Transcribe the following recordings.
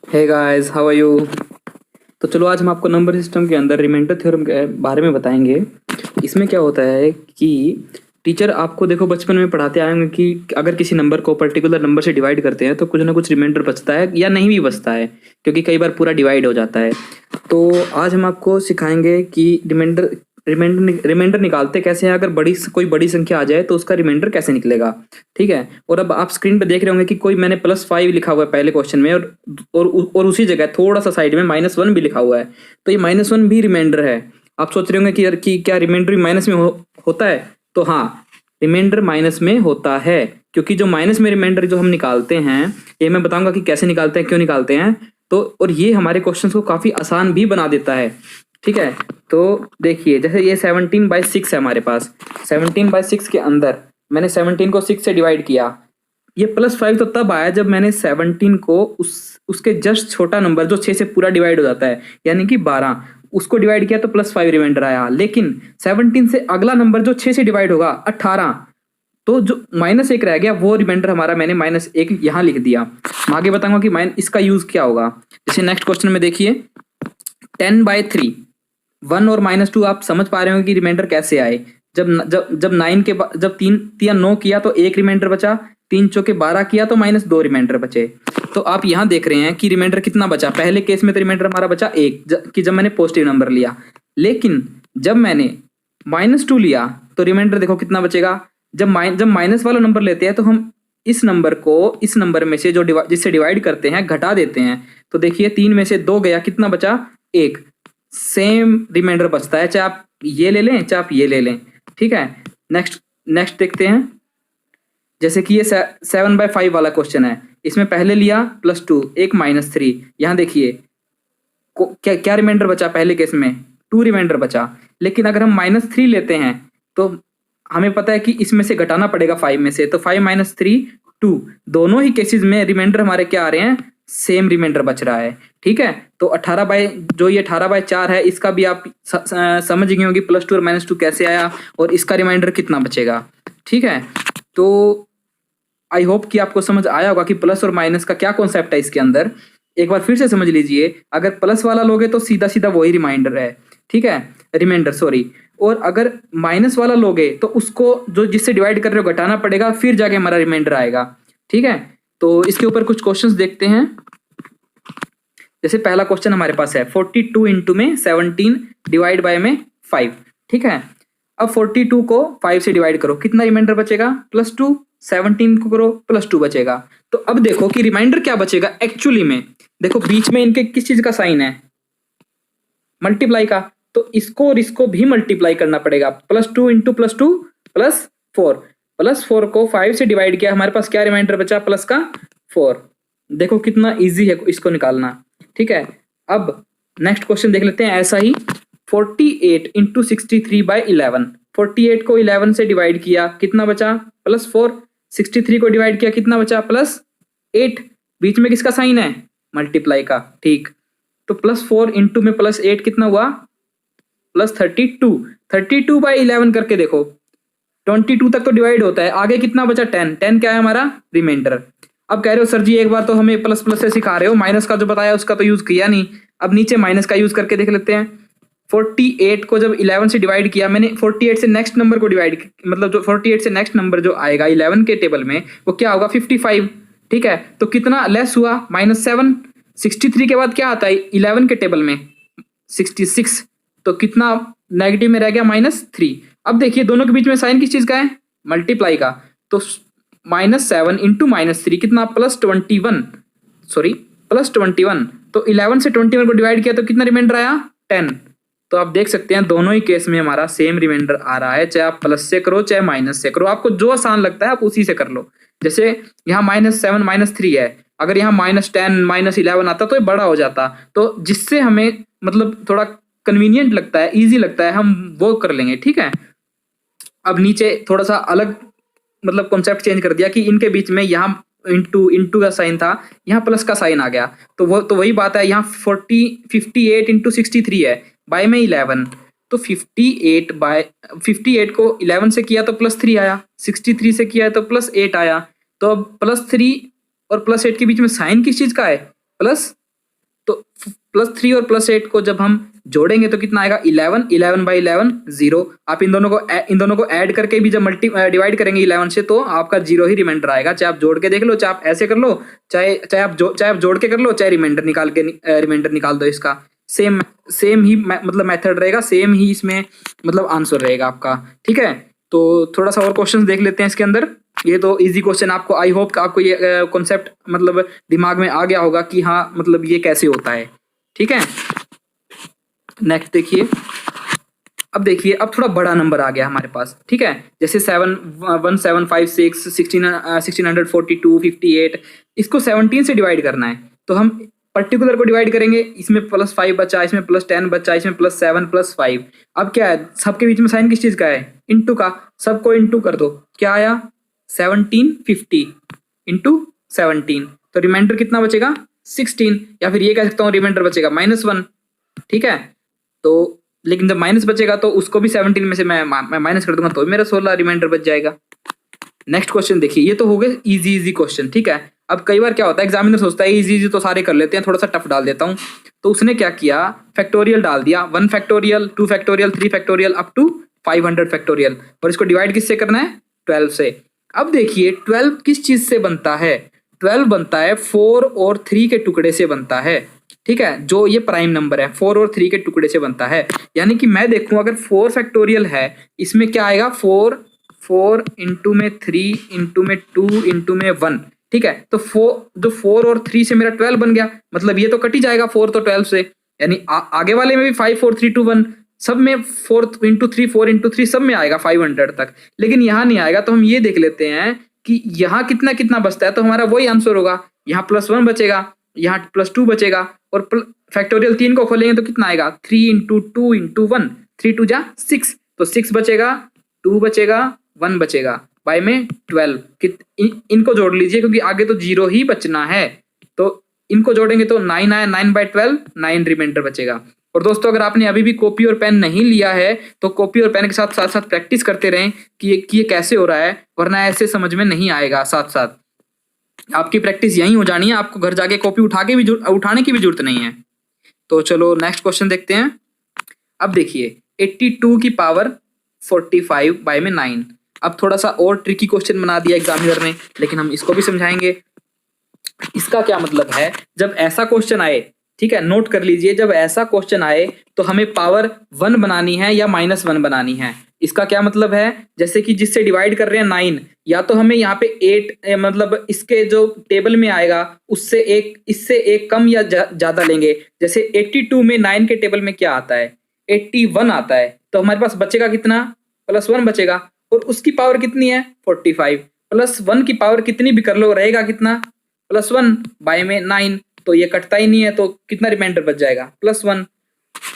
Hey guys, how are you. तो चलो आज हम आपको नंबर सिस्टम के अंदर रिमाइंडर थ्योरम के बारे में बताएंगे। इसमें क्या होता है कि टीचर आपको देखो बचपन में पढ़ाते आए होंगे कि अगर किसी नंबर को पर्टिकुलर नंबर से डिवाइड करते हैं तो कुछ ना कुछ रिमाइंडर बचता है या नहीं भी बचता है, क्योंकि कई बार पूरा डिवाइड हो जाता है। तो आज हम आपको सिखाएंगे कि रिमाइंडर रिमाइंडर निकालते कैसे हैं। अगर कोई बड़ी संख्या आ जाए तो उसका रिमाइंडर कैसे निकलेगा, ठीक है। और अब आप स्क्रीन पे देख रहे होंगे कि कोई मैंने +5 लिखा हुआ है पहले क्वेश्चन में, और उसी जगह थोड़ा सा साइड में -1 भी लिखा हुआ है। तो ये -1 भी रिमाइंडर है। आप सोच रहे होंगे कि यार कि क्या रिमाइंडर माइनस में होता है। तो हाँ, रिमाइंडर माइनस में होता है, क्योंकि जो माइनस में रिमाइंडर जो हम निकालते हैं, ये मैं बताऊंगा कि कैसे निकालते हैं, क्यों निकालते हैं। तो और ये हमारे क्वेश्चंस को काफी आसान भी बना देता है, ठीक है। तो देखिए, जैसे ये 17/6 है हमारे पास। 17/6 के अंदर मैंने 17 को 6 से डिवाइड किया। ये +5 तो तब आया जब मैंने 17 को उसके जस्ट छोटा नंबर जो 6 से पूरा डिवाइड हो जाता है, यानी कि 12, उसको डिवाइड किया तो +5 रिमाइंडर आया। लेकिन 17 से अगला नंबर जो 6 से डिवाइड होगा 18, तो जो -1 रह गया वो रिमाइंडर हमारा मैंने -1 यहाँ लिख दिया। मैं आगे बताऊंगा कि इसका यूज क्या होगा। जैसे नेक्स्ट क्वेश्चन में देखिए, 10/3, 1 और -2 आप समझ पा रहे हो कि रिमाइंडर कैसे आए। जब 9 के जब 3 9 किया तो 1 रिमाइंडर बचा, 3 चौके 12 किया तो -2 रिमाइंडर बचे। तो आप यहाँ देख रहे हैं कि रिमाइंडर कितना बचा। पहले केस में तो रिमाइंडर हमारा बचा 1 कि जब मैंने पॉजिटिव नंबर लिया, लेकिन जब मैंने -2 लिया तो रिमाइंडर देखो कितना बचेगा। जब माइनस वाला नंबर लेते हैं तो हम इस नंबर को इस नंबर में से जिससे डिवाइड करते हैं घटा देते हैं। तो देखिए 3 में से 2 गया, कितना बचा 1। सेम रिमाइंडर बचता है, चाहे आप ये ले लें चाहे आप ये ले लें, ठीक है। नेक्स्ट देखते हैं। जैसे कि ये 7/5 वाला क्वेश्चन है, इसमें पहले लिया +2, एक -3। यहाँ देखिए क्या क्या रिमाइंडर बचा। पहले केस में 2 रिमाइंडर बचा, लेकिन अगर हम -3 लेते हैं तो हमें पता है कि इसमें से घटाना पड़ेगा 5 में से। तो 5 - 3 2, दोनों ही केसेस में रिमाइंडर हमारे क्या आ रहे हैं, सेम रिमाइंडर बच रहा है, ठीक है। तो 18/4 है, इसका भी आप समझ गए होंगे +2 और -2 कैसे आया और इसका रिमाइंडर कितना बचेगा, ठीक है। तो आई होप कि आपको समझ आया होगा कि प्लस और माइनस का क्या कॉन्सेप्ट है इसके अंदर। एक बार फिर से समझ लीजिए, अगर प्लस वाला लोगे तो सीधा सीधा वही रिमाइंडर है, ठीक है, रिमाइंडर सॉरी। और अगर माइनस वाला लोगे तो उसको जो जिससे डिवाइड कर रहे हो घटाना पड़ेगा, फिर जाके हमारा रिमाइंडर आएगा, ठीक है। तो इसके ऊपर कुछ क्वेश्चंस देखते हैं। जैसे पहला क्वेश्चन हमारे पास है 42 इंटू में 17 डिवाइड बाय में 5, ठीक है। अब 42 को 5 से डिवाइड करो, कितना रिमाइंडर बचेगा +2। 17 को करो +2 बचेगा। तो अब देखो कि रिमाइंडर क्या बचेगा एक्चुअली में। देखो बीच में इनके किस चीज का साइन है, मल्टीप्लाई का। तो इसको और इसको भी मल्टीप्लाई करना पड़ेगा। +2 इंटू +2 +4, +4 को 5 से डिवाइड किया, हमारे पास क्या रिमाइंडर बचा प्लस का 4। देखो कितना इजी है इसको निकालना, ठीक है। अब नेक्स्ट क्वेश्चन देख लेते हैं ऐसा ही। 48 इंटू 63/11, 48 को 11 से डिवाइड किया, कितना बचा +4। 63 को डिवाइड किया, कितना बचा +8। बीच में किसका साइन है, मल्टीप्लाई का, ठीक। तो +4 इंटू में +8 कितना हुआ +32। 32/11 करके देखो, 22 तक तो डिवाइड होता है, आगे कितना बचा 10। 10 क्या है हमारा रिमाइंडर। अब कह रहे हो सर जी एक बार तो हमें प्लस प्लस से सिखा रहे हो, माइनस का जो बताया उसका तो यूज किया नहीं। अब नीचे माइनस का यूज करके देख लेते हैं। 48 को जब 11 से डिवाइड किया मैंने, 48 से नेक्स्ट नंबर को डिवाइड, मतलब जो 48 से नेक्स्ट नंबर जो आएगा 11 के टेबल में वो क्या होगा 55, ठीक है। तो कितना लेस हुआ -7। 63 के बाद क्या आता है 11 के टेबल में 66, तो कितना नेगेटिव में रह गया -3। अब देखिए दोनों के बीच में साइन किस चीज का है, मल्टीप्लाई का। तो -7 इंटू -3 कितना +21, सॉरी +21। तो 11 से 21 को डिवाइड किया तो कितना रिमाइंडर आया 10। तो आप देख सकते हैं दोनों ही केस में हमारा सेम रिमाइंडर आ रहा है, चाहे आप प्लस से करो चाहे माइनस से करो, आपको जो आसान लगता है आप उसी से कर लो। जैसे यहाँ -7 -3 है, अगर यहाँ -10 -11 आता तो ये बड़ा हो जाता। तो जिससे हमें मतलब थोड़ा कन्वीनियंट लगता है, इजी लगता है, हम वो कर लेंगे, ठीक है। अब नीचे थोड़ा सा अलग मतलब कॉन्सेप्ट चेंज कर दिया कि इनके बीच में यहाँ इंटू का साइन था, यहाँ प्लस का साइन आ गया। तो वही बात है, यहाँ 58 इंटू 63 है, बाय में 11। तो 58 को 11 से किया तो +3 आया, 63 से किया तो +8 आया। तो अब +3 और +8 के बीच में साइन किस चीज का है, प्लस तो +3 और +8 को जब हम जोड़ेंगे तो कितना आएगा 11, 11/11 0। आप इन दोनों को ऐड करके भी जब डिवाइड करेंगे 11 से तो आपका 0 ही रिमाइंडर आएगा। चाहे आप जोड़ के देख लो, चाहे आप ऐसे कर लो, चाहे आप जोड़ के कर लो, चाहे रिमाइंडर निकाल दो। इसका सेम ही मतलब मेथड रहेगा, सेम ही इसमें मतलब आंसर रहेगा आपका। ठीक है, तो थोड़ा सा और क्वेश्चन देख लेते हैं इसके अंदर। ये तो इजी क्वेश्चन, आपको आई होप आपको ये कॉन्सेप्ट मतलब दिमाग में आ गया होगा कि हाँ मतलब ये कैसे होता है। ठीक है, नेक्स्ट देखिए। अब देखिए, अब थोड़ा बड़ा नंबर आ गया हमारे पास। ठीक है, जैसे 1756 1642 58, इसको 17 से डिवाइड करना है तो हम पर्टिकुलर को डिवाइड करेंगे। इसमें +5 बचा, इसमें +10 बचा, इसमें +7 +5। अब क्या है, सबके बीच में साइन किस चीज का है, इंटू का। सबको इंटू कर दो, क्या आया 1750 इंटू 17, तो रिमाइंडर कितना बचेगा 16, या फिर ये कह सकता हूँ रिमाइंडर बचेगा -1। ठीक है, तो लेकिन जब माइनस बचेगा तो उसको भी 17 में से मैं माइनस कर दूंगा तो मेरा 16 रिमाइंडर बच जाएगा। नेक्स्ट क्वेश्चन देखिए, ये तो हो गए इजी क्वेश्चन। ठीक है, अब कई बार क्या होता है, एग्जामिनर सोचता है इजी तो सारे कर लेते हैं, थोड़ा सा टफ डाल देता हूँ। तो उसने क्या किया, फैक्टोरियल डाल दिया, 1 factorial 2 factorial 3 factorial up to 500 factorial, और इसको डिवाइड किससे करना है 12 से। अब देखिए 12 किस चीज से बनता है, 12 बनता है 4 और 3 के टुकड़े से बनता है। ठीक है, जो ये प्राइम नंबर है 4 और 3 के टुकड़े से बनता है। यानी कि मैं देखूं अगर 4 फैक्टोरियल है, इसमें क्या आएगा 4 इंटू में 3 इंटू में 2 इंटू में 1। ठीक है, तो 4 और 3 से मेरा 12 बन गया, मतलब ये तो कट ही जाएगा 4 तो 12 से। यानी आगे वाले में भी 5 4 3 2 1 सब में 4 इंटू 3 4 इंटू 3 सब में आएगा 500 तक, लेकिन यहाँ नहीं आएगा। तो हम ये देख लेते हैं कि यहाँ कितना कितना बचता है, तो हमारा वही आंसर होगा। यहाँ +1 बचेगा, यहाँ +2 बचेगा, और फैक्टोरियल 3 को खोलेंगे तो कितना आएगा 3 इंटू 2 इंटू 1, 3 2 जा 6, तो 6 बचेगा, 2 बचेगा, 1 बचेगा, बाय में 12। इनको जोड़ लीजिए क्योंकि आगे तो 0 ही बचना है, तो इनको जोड़ेंगे तो 9 आया, 9/12 9 रिमाइंडर बचेगा। और दोस्तों अगर आपने अभी भी कॉपी और पेन नहीं लिया है तो कॉपी और पेन के साथ साथ प्रैक्टिस करते रहें कि ये कैसे हो रहा है, वरना ऐसे समझ में नहीं आएगा। साथ साथ आपकी प्रैक्टिस यहीं हो जानी है, आपको घर जाके कॉपी उठाने की भी जरूरत नहीं है। तो चलो नेक्स्ट क्वेश्चन देखते हैं। अब देखिए 82 की पावर 45 बाय में 9। अब थोड़ा सा और ट्रिकी क्वेश्चन बना दिया एग्जामिनर ने, लेकिन हम इसको भी समझाएंगे। इसका क्या मतलब है, जब ऐसा क्वेश्चन आए, ठीक है नोट कर लीजिए, जब ऐसा क्वेश्चन आए तो हमें पावर 1 बनानी है या -1 बनानी है। इसका क्या मतलब है, जैसे कि जिससे डिवाइड कर रहे हैं 9, या तो हमें यहाँ पे 8 मतलब इसके जो टेबल में आएगा उससे इससे एक कम या ज्यादा लेंगे। जैसे 82 में 9 के टेबल में क्या आता है 81 आता है, तो हमारे पास बचेगा कितना +1 बचेगा, और उसकी पावर कितनी है 45, +1 की पावर कितनी भी कर लो रहेगा कितना +1 बाय में 9, तो ये कटता ही नहीं है, तो कितना रिमाइंडर बच जाएगा +1।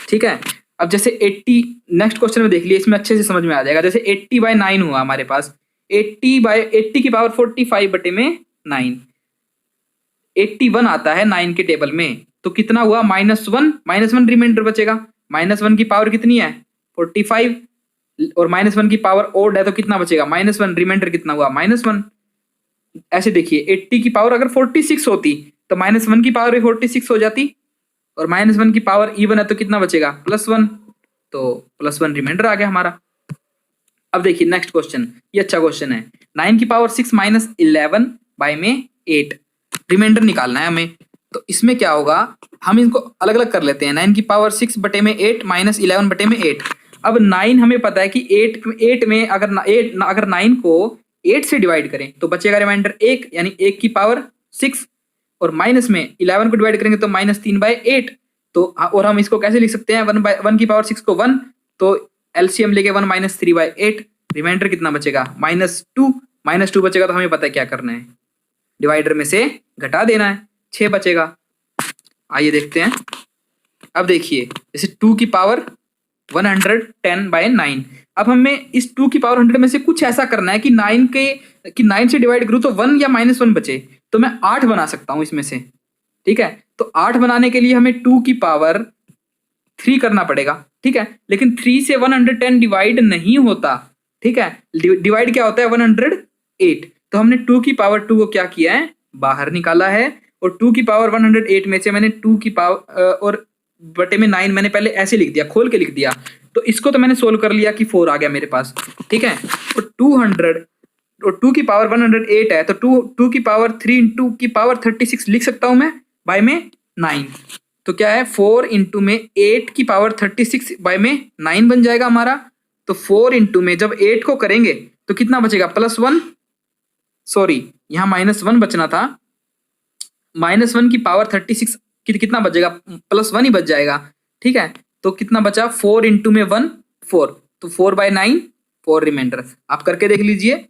ठीक है, अब जैसे 80 नेक्स्ट क्वेश्चन में देख लिया, इसमें अच्छे से समझ में आ जाएगा। जैसे 80/9 हुआ हमारे पास, 80 की पावर 45 बटे में 9, 81 आता है 9 के टेबल में, तो कितना हुआ -1 रिमाइंडर बचेगा। -1 की पावर कितनी है 45, और -1 की पावर ओड है तो कितना बचेगा -1, रिमाइंडर कितना हुआ -1। ऐसे देखिए 80 की पावर अगर 46 होती तो -1 की पावर भी 46 हो जाती, और -1 की पावर इवन है तो कितना बचेगा +1, तो +1 रिमाइंडर आ गया हमारा। अब देखिए नेक्स्ट क्वेश्चन, ये अच्छा क्वेश्चन है। 9 की पावर 6 -11 बाय में 8, रिमाइंडर निकालना है हमें। तो इसमें क्या होगा, हम इनको अलग अलग कर लेते हैं। 9 की पावर 6 बटे में 8 -11 बटे में 8। अब 9 हमें पता है कि 8 में अगर 9 को 8 से डिवाइड करें तो बचेगा रिमाइंडर 1, यानी 1 की पावर 6, और माइनस में 11 को डिवाइड करेंगे तो -3/8। तो और हम इसको कैसे लिख सकते हैं, 1 की पावर 6 को 1, तो एलसीएम लेके 1 -3/8, रिमाइंडर कितना बचेगा -2 बचेगा। तो हमें पता है क्या करना है, डिवाइडर में से घटा देना है, 6 बचेगा। आइए देखते हैं। अब देखिए जैसे 2 की पावर 110/9, अब हमें इस 2 की पावर 100 में से कुछ ऐसा करना है कि 9 से डिवाइड करूं तो 1 या -1 बचे, तो मैं 8 बना सकता हूं इसमें से। ठीक है, तो 8 बनाने के लिए हमें 2 की पावर 3 करना पड़ेगा। ठीक है, लेकिन 3 से 110 डिवाइड नहीं होता। ठीक है, डिवाइड क्या होता है 108, तो हमने 2 की पावर 2 को क्या किया है बाहर निकाला है, और 2 की पावर 108 में से मैंने 2 की पावर और बटे में 9 मैंने पहले ऐसे लिख दिया, खोल के लिख दिया। तो इसको तो मैंने सोल्व कर लिया कि 4 आ गया मेरे पास, ठीक है। और 200 और 2 की पावर 108 है, तो 2 की पावर 3 इंटू की पावर 36 लिख सकता हूं मैं, बाय में 9। तो क्या है, 4 इंटू में 8 की पावर 36 बाय में 9 बन जाएगा हमारा। तो 4 इंटू में जब 8 को करेंगे तो कितना बचेगा, +1, सॉरी यहाँ -1 बचना था, -1 की पावर 36 कितना बचेगा, +1 ही बच जाएगा, ठीक है। तो कितना बचा, 4 इंटू में 1 4, तो 4/9 4 रिमाइंडर। आप करके देख लीजिए।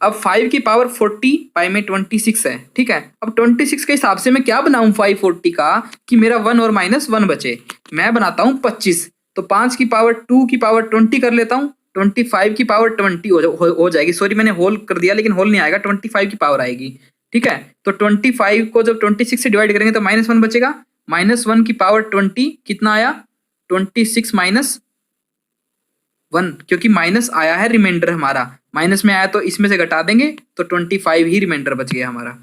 अब 5 की पावर 40 बाय में 26 है, ठीक है। अब 26 के हिसाब से मैं क्या बनाऊं 540 का कि मेरा 1 और -1 बचे, मैं बनाता हूं 25। तो 5 की पावर 2 की पावर 20 कर लेता हूं, 25 की पावर 20 हो जाएगी, सॉरी मैंने होल कर दिया लेकिन होल नहीं आएगा, 25 की पावर आएगी, ठीक है। तो 25 को जब 26 से डिवाइड करेंगे तो -1 बचेगा, -1 की पावर 20 कितना आया, 26 -1, क्योंकि माइनस आया है रिमाइंडर हमारा, माइनस में आया तो इसमें से घटा देंगे तो 25 ही रिमाइंडर बच गया हमारा।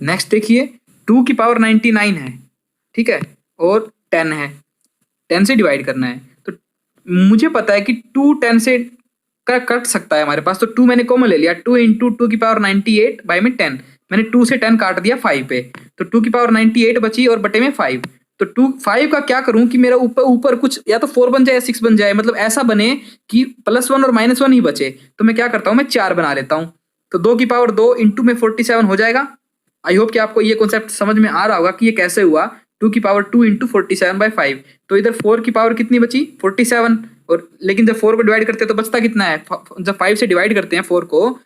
नेक्स्ट देखिए, 2 की पावर 99 है, ठीक है, और 10 है, 10 से डिवाइड करना है। तो मुझे पता है कि 2 10 से कट सकता है हमारे पास, तो 2 मैंने कॉमन ले लिया, 2 इंटू 2 की पावर 98 बाय में 10, मैंने 2 से 10 काट दिया 5 पे, तो 2 की पावर 98 बची और बटे में 5। तो 5 का क्या करूं कि मेरा ऊपर कुछ या तो 4 बन जाए या 6 बन जाए, मतलब ऐसा बने कि +1 और -1 ही बचे। तो मैं क्या करता हूं, मैं 4 बना लेता हूं, तो 2 की पावर 2 इंटू में 47 हो जाएगा। आई होप कि आपको ये कॉन्सेप्ट समझ में आ रहा होगा कि ये कैसे हुआ, 2 की पावर 2 इंटू 47/5। तो इधर 4 की पावर कितनी बची, 47, और लेकिन जब 4 को डिवाइड करते हैं तो बचता कितना है, जब 5 से डिवाइड करते हैं 4 को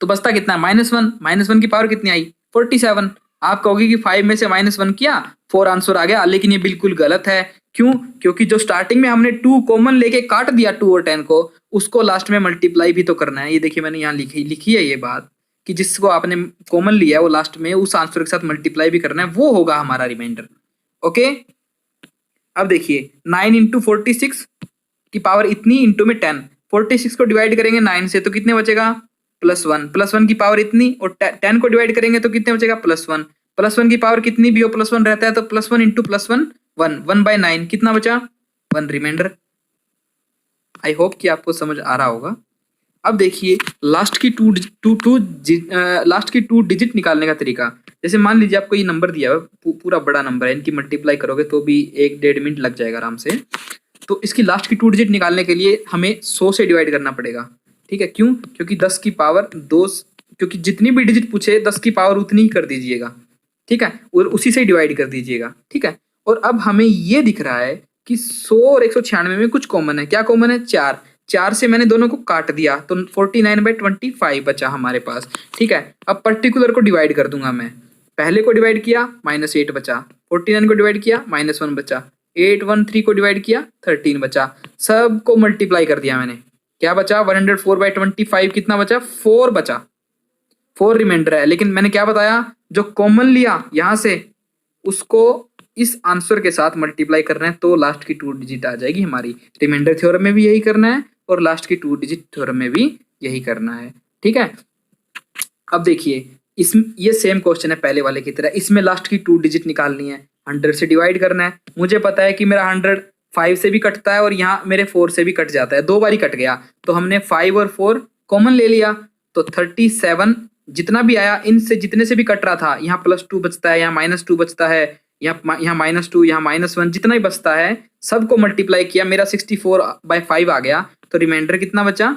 तो बचता कितना है, -1, -1 की पावर कितनी आई, 47। आप कहोगे कि 5 में से -1 किया 4 आंसर आ गया, लेकिन ये बिल्कुल गलत है। क्यों, क्योंकि जो स्टार्टिंग में हमने 2 कॉमन लेके काट दिया 2 और 10 को, उसको लास्ट में मल्टीप्लाई भी तो करना है। ये देखिए मैंने यहाँ लिखी है ये बात कि जिसको आपने कॉमन लिया है वो लास्ट में उस आंसर के साथ मल्टीप्लाई भी करना है, वो होगा हमारा रिमाइंडर। ओके, अब देखिए 9 इंटू 46 की पावर इतनी इंटू में 10, 46 को डिवाइड करेंगे 9 से तो कितने बचेगा, +1, +1 की पावर इतनी, और 10 को डिवाइड करेंगे तो कितने बचेगा, +1, +1 की पावर कितनी भी हो +1 रहता है, तो +1 इंटू +1 1, 1/9 कितना बचा, 1 रिमाइंडर। आई होप कि आपको समझ आ रहा होगा। अब देखिए लास्ट की टू डिजिट निकालने का तरीका। जैसे मान लीजिए आपको ये नंबर दिया है, पूरा बड़ा नंबर है, इनकी मल्टीप्लाई करोगे तो भी 1-1.5 मिनट लग जाएगा आराम से। तो इसकी लास्ट की 2 डिजिट निकालने के लिए हमें 100 से डिवाइड करना पड़ेगा, ठीक है। क्यों, क्योंकि 10 की पावर 2, क्योंकि जितनी भी डिजिट पूछे 10 की पावर उतनी ही कर दीजिएगा, ठीक है, और उसी से डिवाइड कर दीजिएगा, ठीक है। और अब हमें ये दिख रहा है कि 100 और 196 में कुछ कॉमन है, क्या कॉमन है, 4 से मैंने दोनों को काट दिया तो 49/25 बचा हमारे पास, ठीक है। अब पर्टिकुलर को डिवाइड कर दूंगा मैं, पहले को डिवाइड किया -8 बचा, 49 को डिवाइड किया -1 बचा, 813 को डिवाइड किया 13 बचा, सबको मल्टीप्लाई कर दिया मैंने, क्या बचा, 104/25 कितना बचा, 4 बचा, 4 रिमाइंडर है। लेकिन मैंने क्या बताया, जो कॉमन लिया यहां से उसको इस आंसर के साथ मल्टीप्लाई करना है तो लास्ट की 2 डिजिट आ जाएगी हमारी। रिमाइंडर थ्योरम में भी यही करना है और लास्ट की 2 डिजिट थ्योरम में भी यही करना है, ठीक है। अब देखिए ये सेम क्वेश्चन है पहले वाले की तरह, इसमें लास्ट की 2 डिजिट निकालनी है, 100 से डिवाइड करना है। मुझे पता है कि मेरा 100 5 से भी कटता है और यहाँ मेरे 4 से भी कट जाता है, 2 बार ही कट गया, तो हमने 5 और 4 कॉमन ले लिया, तो 37 जितना भी आया इनसे जितने से भी कट रहा था, यहाँ +2 बचता है, यहाँ -2 बचता है, यहाँ -2, यहाँ -1, जितना ही बचता है सबको मल्टीप्लाई किया, मेरा 64/5 आ गया। तो रिमाइंडर कितना बचा,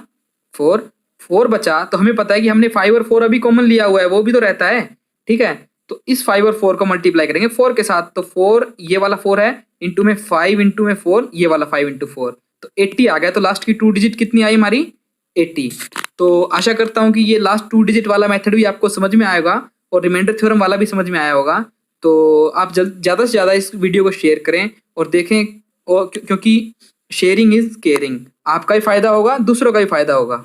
4 बचा। तो हमें पता है कि हमने 5 और 4 अभी कॉमन लिया हुआ है, वो भी तो रहता है, ठीक है। तो इस 5 और 4 को मल्टीप्लाई करेंगे 4 के साथ, तो 4 ये वाला 4 है, इंटू में 5 इंटू में 4 ये वाला 5 इंटू 4, तो 80 आ गया। तो लास्ट की 2 डिजिट कितनी आई हमारी, 80। तो आशा करता हूं कि ये लास्ट 2 डिजिट वाला मेथड भी आपको समझ में आएगा और रिमाइंडर थ्योरम वाला भी समझ में आया होगा। तो आप ज़्यादा से ज़्यादा इस वीडियो को शेयर करें और देखें, और क्योंकि शेयरिंग इज केयरिंग, आपका ही फायदा होगा, दूसरों का भी फायदा होगा।